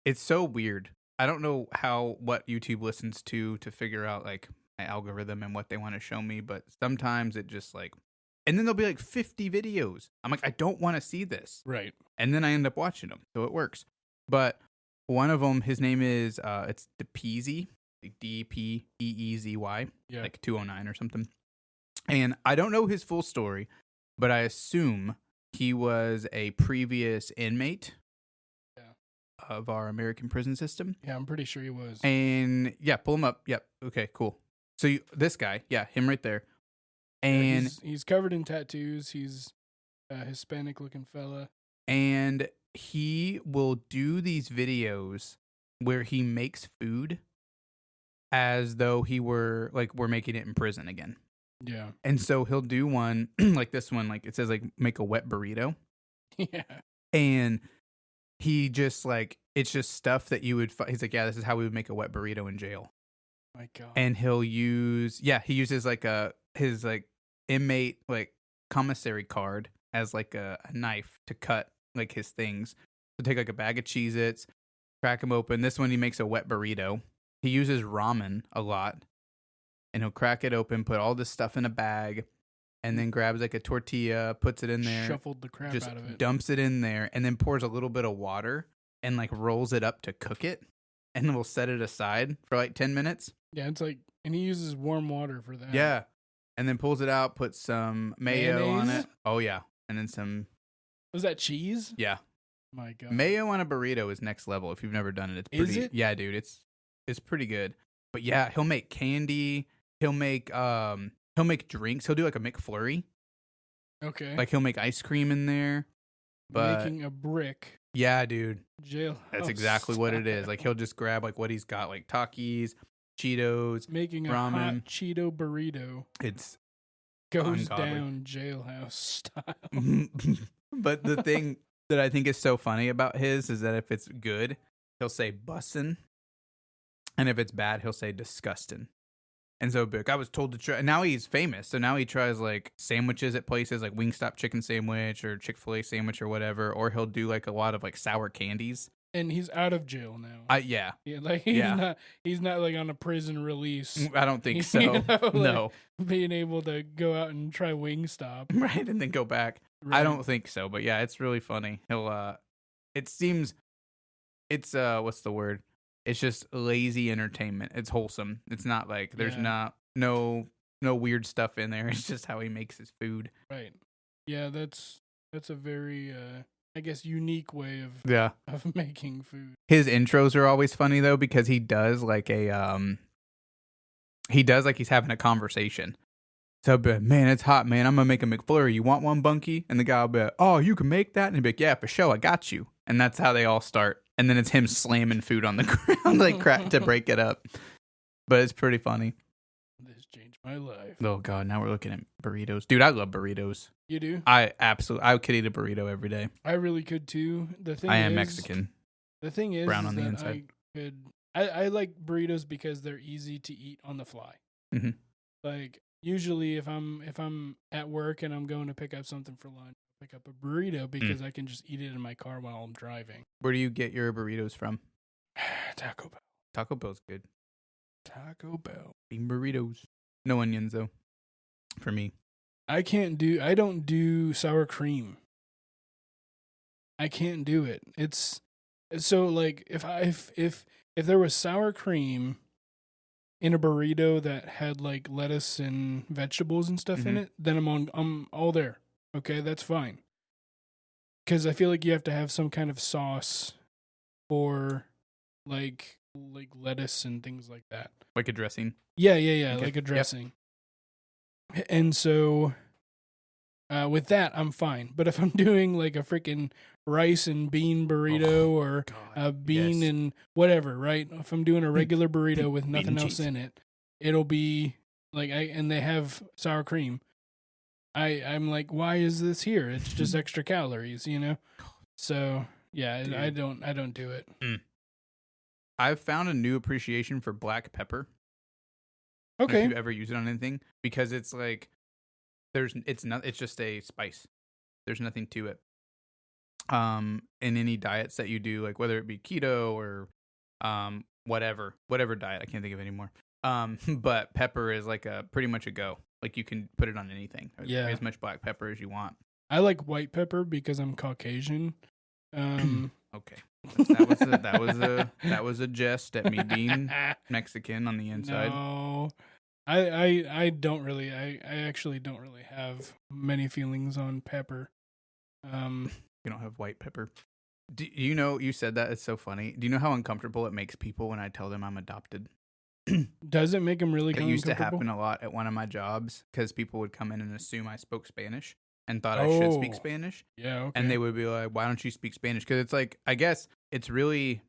It's so weird. I don't know what YouTube listens to figure out like my algorithm and what they want to show me, but sometimes it just like, and then there'll be like 50 videos. I'm like, I don't want to see this. Right. And then I end up watching them. So it works. But one of them, his name is, it's Depeezy, like Dpeeezy, Yeah. like 209 or something. And I don't know his full story, but I assume he was a previous inmate of our American prison system. Yeah, I'm pretty sure he was. And yeah, pull him up. Yep. Okay, cool. So this guy, yeah, him right there. And he's covered in tattoos. He's a Hispanic looking fella. And he will do these videos where he makes food as though we're making it in prison again. Yeah. And so he'll do one like this one, like it says like make a wet burrito. Yeah. And he just like, it's just stuff that you would, he's like, yeah, this is how we would make a wet burrito in jail. My God. And he uses like his like inmate like commissary card as like a knife to cut like his things. So take like a bag of Cheez-Its, crack them open. This one he makes a wet burrito. He uses ramen a lot. And he'll crack it open, put all this stuff in a bag, and then grabs like a tortilla, puts it in there. Shuffled the crap just out of it. Dumps it in there, and then pours a little bit of water and like rolls it up to cook it. And then we'll set it aside for like 10 minutes. Yeah, it's like, and he uses warm water for that. Yeah. And then pulls it out, puts some mayo on Mayonnaise? it. Oh, yeah. And then some. Was that cheese? Yeah. My God. Mayo on a burrito is next level. If you've never done it, it's pretty. Is it? Yeah, dude. It's pretty good. But yeah, he'll make candy. He'll make drinks. He'll do like a McFlurry. Okay. Like he'll make ice cream in there. But making a brick. Yeah, dude. Jailhouse. That's exactly what it is. Like he'll just grab like what he's got, like Takis, Cheetos, making a ramen. hot Cheeto burrito. It's goes ungodly. down jailhouse style. But the thing that I think is so funny about his is that if it's good, he'll say bussin'. And if it's bad, he'll say disgusting. And so Bick, I was told to try. Now he's famous, so now he tries like sandwiches at places like Wingstop chicken sandwich or Chick-fil-A sandwich or whatever. Or he'll do like a lot of like sour candies. And he's out of jail now. Yeah. Yeah, like he's not like on a prison release. I don't think so. You know, like, no. Being able to go out and try Wingstop. Right, and then go back. Right. I don't think so, but yeah, it's really funny. He'll it seems it's what's the word? It's just lazy entertainment. It's wholesome. It's not like there's no weird stuff in there. It's just how he makes his food. Right. Yeah, that's a very I guess unique way of making food. His intros are always funny though because he does like he's having a conversation. So I'll be like, man, it's hot, man. I'm gonna make a McFlurry. You want one, Bunky? And the guy will be like, oh, you can make that? And he'll be like, yeah, for sure, I got you. And that's how they all start. And then it's him slamming food on the ground like crap to break it up. But it's pretty funny. This changed my life. Oh god, now we're looking at burritos. Dude, I love burritos. You do? I could eat a burrito every day. I really could too. I am Mexican. The thing is, brown on the inside. I like burritos because they're easy to eat on the fly. Mm-hmm. Like usually, if I'm at work and I'm going to pick up something for lunch, I pick up a burrito because I can just eat it in my car while I'm driving. Where do you get your burritos from? Taco Bell. Taco Bell's good. Taco Bell. Bean burritos. No onions though. For me. I don't do sour cream. I can't do it. It's so like if there was sour cream in a burrito that had like lettuce and vegetables and stuff in it, then I'm all there. Okay, that's fine. Cuz I feel like you have to have some kind of sauce for like lettuce and things like that. Like a dressing. Yeah, Okay. like a dressing. Yep. And so with that, I'm fine. But if I'm doing like a freaking rice and bean burrito or a bean and whatever, right? If I'm doing a regular burrito with nothing else in it, it'll be like and they have sour cream. I'm like, why is this here? It's just extra calories, you know? So yeah, dude. I don't do it. I've found a new appreciation for black pepper. Okay. If you ever use it on anything, because it's like it's just a spice. There's nothing to it. in any diets that you do, like whether it be keto or whatever diet. I can't think of anymore. But pepper is like a pretty much a go. Like you can put it on anything. Yeah. As much black pepper as you want. I like white pepper because I'm Caucasian. Okay. That was a jest at me being Mexican on the inside. No. I don't really I actually don't really have many feelings on pepper. You don't have white pepper. Do you know, you said that, it's so funny. Do you know how uncomfortable it makes people when I tell them I'm adopted? Does it make them really It uncomfortable? used to happen a lot at one of my jobs because people would come in and assume I spoke Spanish and thought I should speak Spanish. Yeah, okay. And they would be like, why don't you speak Spanish? Because it's like, I guess it's really,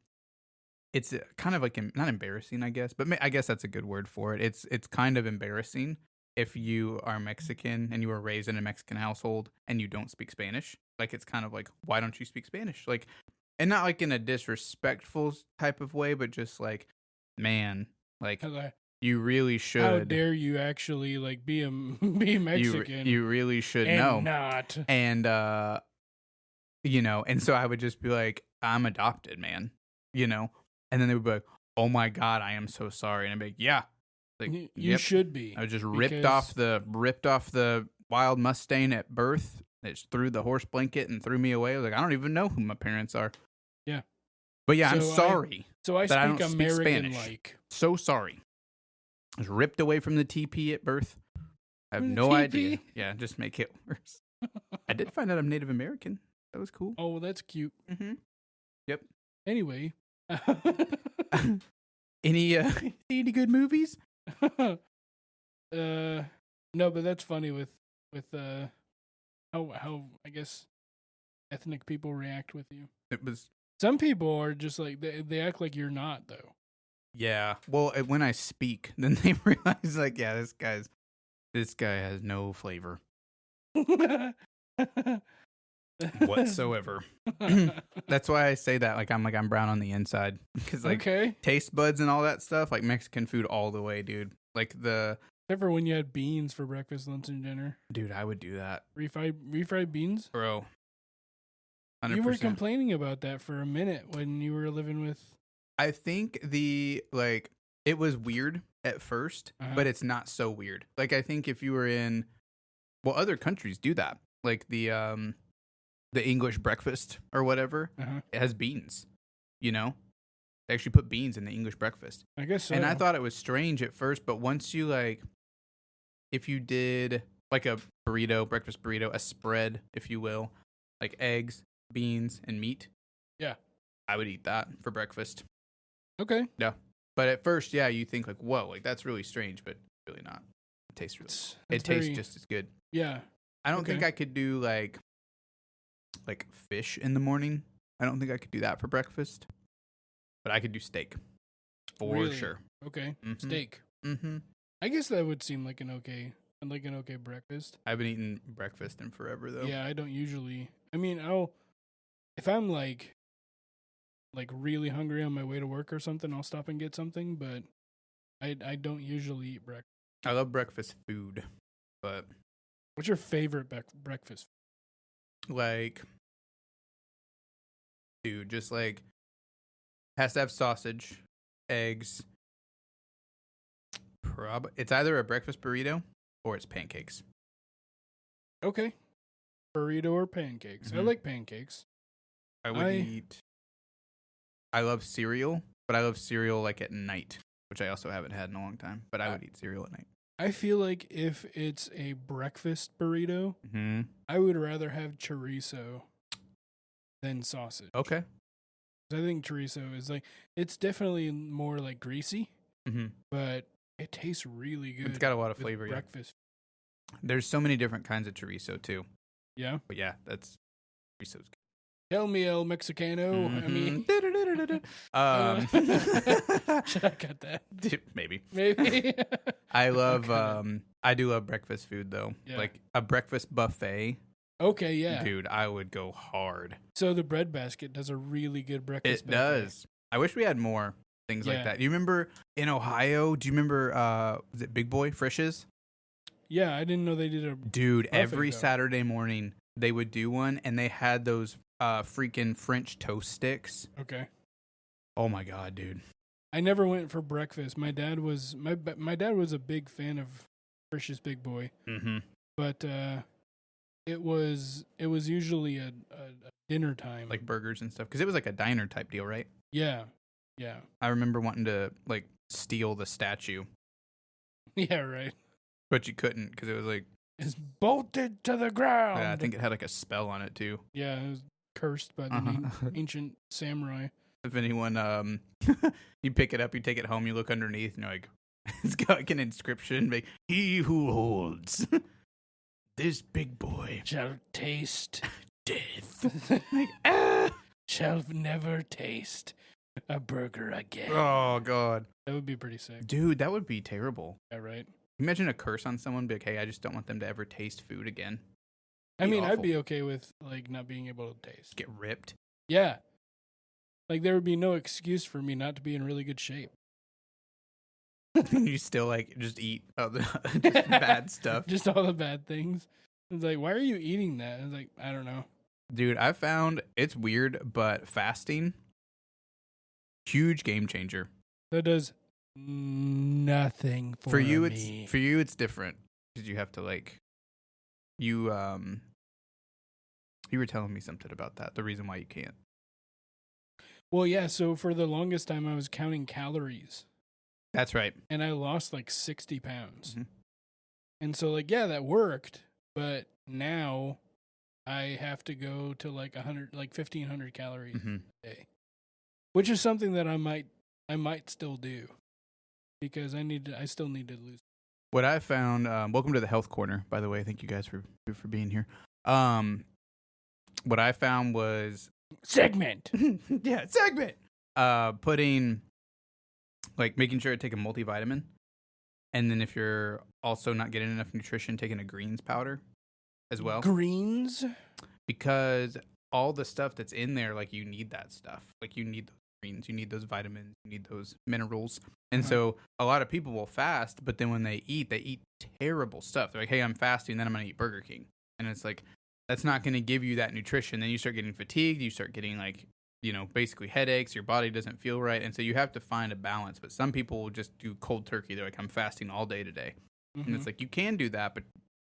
it's kind of like, not embarrassing, I guess, but I guess that's a good word for it. It's kind of embarrassing if you are Mexican and you were raised in a Mexican household and you don't speak Spanish. Like, it's kind of like, why don't you speak Spanish? Like, and not like in a disrespectful type of way, but just like, man, like, you really should. How dare you actually like be Mexican? You really should and know. Not. And you know, and so I would just be like, I'm adopted, man. You know? And then they would be like, oh my God, I am so sorry. And I'd be like, yeah. Like, you should be. I was just ripped off the wild Mustang at birth. It threw the horse blanket and threw me away. I was like, I don't even know who my parents are. Yeah. But yeah, I'm sorry. I that I don't speak American Spanish. like. So sorry. I was ripped away from the TP at birth. I have no idea. Yeah, just make it worse. I did find out I'm Native American. That was cool. Oh, that's cute. Mm-hmm. Yep. Anyway. Any good movies? No, but that's funny with how I guess ethnic people react with you. It was. Some people are just like they act like you're not though. Yeah. Well, when I speak, then they realize like, yeah, this guy has no flavor whatsoever. That's why I say that. Like I'm brown on the inside because like taste buds and all that stuff. Like Mexican food all the way, dude. Like except for when you had beans for breakfast, lunch, and dinner. Dude, I would do that. Refried beans, bro. 100%. You were complaining about that for a minute when you were living with. I think it was weird at first, but it's not so weird. Like I think if you were in, well, other countries do that. Like the English breakfast or whatever, it has beans. You know, they actually put beans in the English breakfast. I guess so. And I thought it was strange at first, but once you if you did like a burrito, breakfast burrito, a spread, if you will, like eggs, beans, and meat. Yeah, I would eat that for breakfast. Okay. Yeah. But at first, yeah, you think like, whoa, like that's really strange, but really not. It tastes tastes just as good. Yeah. I don't think I could do like fish in the morning. I don't think I could do that for breakfast. But I could do steak. For sure. Okay. Mm-hmm. Steak. Mm-hmm. I guess that would seem like an okay breakfast. I haven't eaten breakfast in forever though. Yeah, I don't usually. I mean, if I'm like really hungry on my way to work or something, I'll stop and get something, but I don't usually eat breakfast. I love breakfast food, but what's your favorite breakfast? Like, dude, just like has to have sausage, eggs. It's either a breakfast burrito or it's pancakes. Okay. Burrito or pancakes. Mm-hmm. I like pancakes. I love cereal, but I love cereal like at night, which I also haven't had in a long time, but I would eat cereal at night. I feel like if it's a breakfast burrito, I would rather have chorizo than sausage. Okay. I think chorizo is it's definitely more like greasy, but it tastes really good. It's got a lot of flavor. Breakfast. Yeah. There's so many different kinds of chorizo too. Yeah. But yeah, chorizo's good. Tell me, El Mexicano. I mean, should I cut that? Maybe. I love. I do love breakfast food though. Yeah. Like a breakfast buffet. Okay, yeah, dude, I would go hard. So the Bread Basket does a really good breakfast. It does. I wish we had more things like that. Do you remember in Ohio? Do you remember? Was it Big Boy Frisch's? Yeah, I didn't know they did a. Dude, every Saturday morning they would do one, and they had those freaking French toast sticks. Okay. Oh my god, dude. I never went for breakfast. My dad was a big fan of Frisch's Big Boy, but it was usually a dinner time, like burgers and stuff, because it was like a diner type deal, right? Yeah. I remember wanting to like steal the statue, Yeah, right. but you couldn't because it was like It's bolted to the ground. I think it had like a spell on it too. Yeah, it was cursed by the ancient samurai. If anyone, you pick it up, you take it home, you look underneath, and you're like, it's got like an inscription, like, "He who holds this big boy shall taste death." Like, shall never taste a burger again. Oh god, that would be pretty sick, dude. That would be terrible. Yeah, right. Imagine a curse on someone, be like, "Hey, I just don't want them to ever taste food again." I mean, awful. I'd be okay with like not being able to taste. Get ripped. Yeah, like there would be no excuse for me not to be in really good shape. You still like just eat just bad stuff, just all the bad things. It's like, why are you eating that? It's like, I don't know, dude. I found it's weird, but fasting, huge game changer. That does nothing for you. me. It's different because you have to like you were telling me something about that. The reason why you can't. Well, yeah. So for the longest time, I was counting calories. That's right. And I lost like 60 pounds. Mm-hmm. And so like, yeah, that worked. But now I have to go to like 1,500 calories a day, which is something that I might still do because I still need to lose. What I found, welcome to the Health Corner, by the way. Thank you guys for being here. What I found was segment. Yeah, segment. Putting, like, making sure to take a multivitamin, and then if you're also not getting enough nutrition, taking a greens powder as well. Greens, because all the stuff that's in there, like, you need that stuff. Like, you need those greens, you need those vitamins, you need those minerals. And so a lot of people will fast, but then when they eat terrible stuff. They're like, hey, I'm fasting, then I'm going to eat Burger King. And it's like, that's not going to give you that nutrition. Then you start getting fatigued. You start getting like, basically headaches. Your body doesn't feel right. And so you have to find a balance. But some people will just do cold turkey. They're like, I'm fasting all day today. And it's like, you can do that, but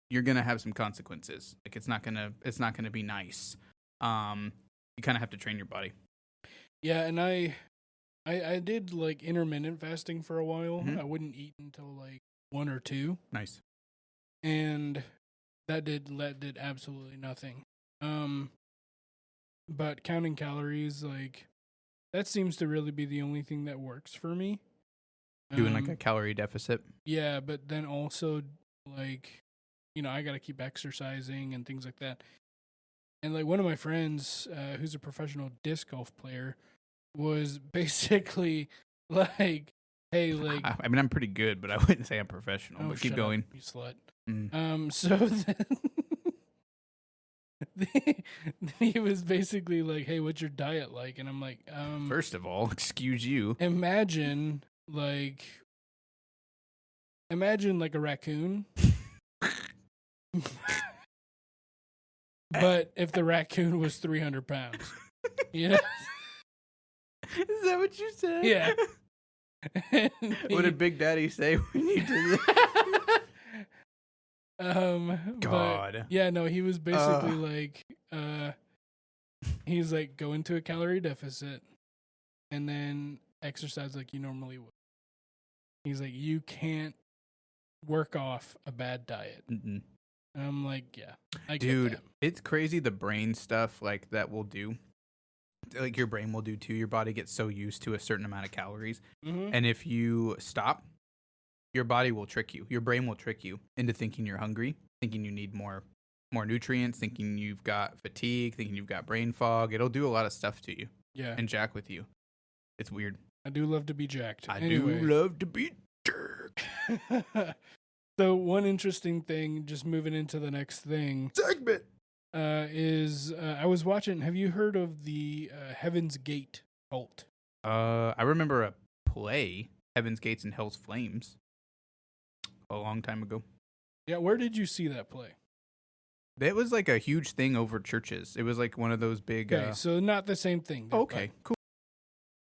you're going to have some consequences. Like, it's not going to be nice. You kind of have to train your body. Yeah. And I did like intermittent fasting for a while. Mm-hmm. I wouldn't eat until like 1 or 2. Nice. And that did absolutely nothing. But counting calories, like, that seems to really be the only thing that works for me. Doing like a calorie deficit. Yeah, but then also like, I got to keep exercising and things like that. And like one of my friends, who's a professional disc golf player, was basically like, hey, like, I mean, I'm pretty good, but I wouldn't say I'm professional. But keep going. Up, you slut. Mm. So then he was basically like, hey, what's your diet like? And I'm like, first of all, excuse you. Imagine like a raccoon. But if the raccoon was 300 pounds. Yeah. Is that what you said? Yeah. What did Big Daddy say when you did that? God. Yeah, no, he was basically like, he's like, go into a calorie deficit and then exercise like you normally would. He's like, you can't work off a bad diet. Mm-mm. And I'm like, yeah, I get Dude, that. It's crazy the brain stuff like that will do. Like your brain will do too. Your body gets so used to a certain amount of calories. Mm-hmm. And if you stop, your body will trick you. Your brain will trick you into thinking you're hungry, thinking you need more nutrients, thinking you've got fatigue, thinking you've got brain fog. It'll do a lot of stuff to you. Yeah. And jack with you. It's weird. I do love to be jacked. I do love to be jerked. So one interesting thing, just moving into the next thing. Segment. Is I was watching, have you heard of the Heaven's Gate cult? I remember a play, Heaven's Gates and Hell's Flames, a long time ago. Yeah, where did you see that play? It was like a huge thing over churches. It was like one of those big. Okay, so not the same thing. then, Okay, but- cool.